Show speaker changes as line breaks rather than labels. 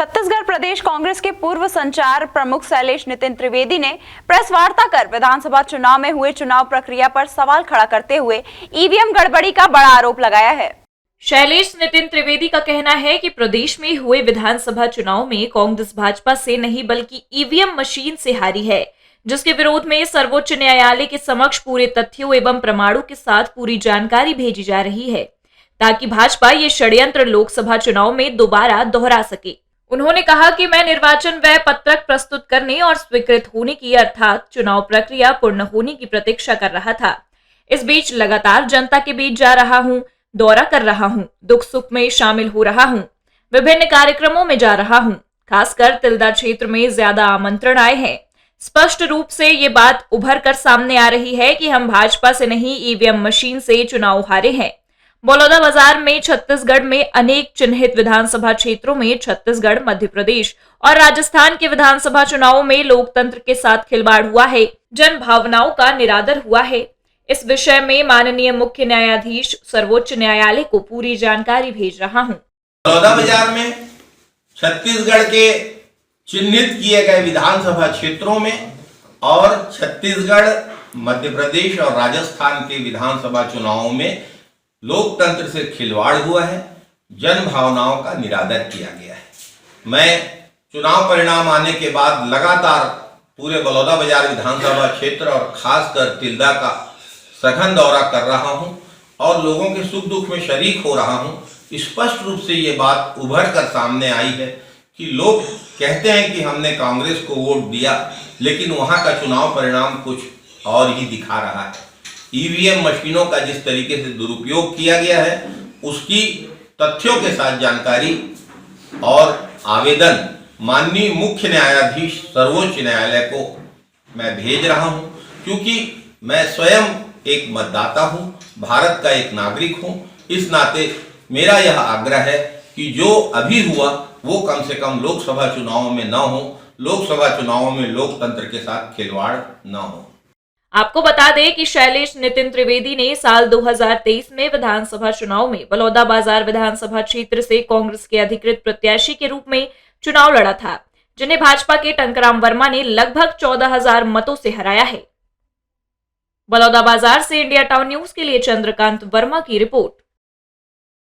छत्तीसगढ़ प्रदेश कांग्रेस के पूर्व संचार प्रमुख शैलेश नितिन त्रिवेदी ने प्रेस वार्ता कर विधानसभा चुनाव में हुए चुनाव प्रक्रिया पर सवाल खड़ा करते हुए ईवीएम गड़बड़ी का बड़ा आरोप लगाया है।
शैलेश नितिन त्रिवेदी का कहना है कि प्रदेश में हुए विधानसभा चुनाव में कांग्रेस भाजपा से नहीं बल्कि ईवीएम मशीन से हारी है, जिसके विरोध में सर्वोच्च न्यायालय के समक्ष पूरे तथ्यों एवं प्रमाणों के साथ पूरी जानकारी भेजी जा रही है ताकि भाजपा ये षड्यंत्र लोकसभा चुनाव में दोबारा दोहरा सके। उन्होंने कहा कि मैं निर्वाचन व्यय पत्रक प्रस्तुत करने और स्वीकृत होने की अर्थात चुनाव प्रक्रिया पूर्ण होने की प्रतीक्षा कर रहा था। इस बीच लगातार जनता के बीच जा रहा हूं, दौरा कर रहा हूं, दुख सुख में शामिल हो रहा हूं, विभिन्न कार्यक्रमों में जा रहा हूं, खासकर तिल्दा क्षेत्र में ज्यादा आमंत्रण आए हैं। स्पष्ट रूप से ये बात उभर कर सामने आ रही है कि हम भाजपा से नहीं ईवीएम मशीन से चुनाव हारे हैं। बलौदाबाजार में छत्तीसगढ़ में अनेक चिन्हित विधानसभा क्षेत्रों में छत्तीसगढ़, मध्य प्रदेश और राजस्थान के विधानसभा चुनावों में लोकतंत्र के साथ खिलवाड़ हुआ है, जन भावनाओं का निरादर हुआ है। इस विषय में माननीय मुख्य न्यायाधीश सर्वोच्च न्यायालय को पूरी जानकारी भेज रहा हूं।
बलौदाबाजार में छत्तीसगढ़ के चिन्हित किए गए विधानसभा क्षेत्रों में और छत्तीसगढ़, मध्य प्रदेश और राजस्थान के विधानसभा चुनावों में लोकतंत्र से खिलवाड़ हुआ है, जन भावनाओं का निरादर किया गया है। मैं चुनाव परिणाम आने के बाद लगातार पूरे बलौदाबाजार विधानसभा क्षेत्र और खासकर तिल्दा का सघन दौरा कर रहा हूं और लोगों के सुख दुख में शरीक हो रहा हूं। स्पष्ट रूप से ये बात उभर कर सामने आई है कि लोग कहते हैं कि हमने कांग्रेस को वोट दिया, लेकिन वहां का चुनाव परिणाम कुछ और ही दिखा रहा है। ईवीएम मशीनों का जिस तरीके से दुरुपयोग किया गया है, उसकी तथ्यों के साथ जानकारी और आवेदन माननीय मुख्य न्यायाधीश सर्वोच्च न्यायालय को मैं भेज रहा हूं, क्योंकि मैं स्वयं एक मतदाता हूं, भारत का एक नागरिक हूं। इस नाते मेरा यह आग्रह है कि जो अभी हुआ वो कम से कम लोकसभा चुनावों में न हो, लोकसभा चुनावों में लोकतंत्र के साथ खिलवाड़ न हो।
आपको बता दें कि शैलेश नितिन त्रिवेदी ने साल 2023 में विधानसभा चुनाव में बलौदाबाजार विधानसभा क्षेत्र से कांग्रेस के अधिकृत प्रत्याशी के रूप में चुनाव लड़ा था, जिन्हें भाजपा के टंकराम वर्मा ने लगभग 14,000 मतों से हराया है। बलौदाबाजार से इंडिया टाउन न्यूज के लिए चंद्रकांत वर्मा की रिपोर्ट।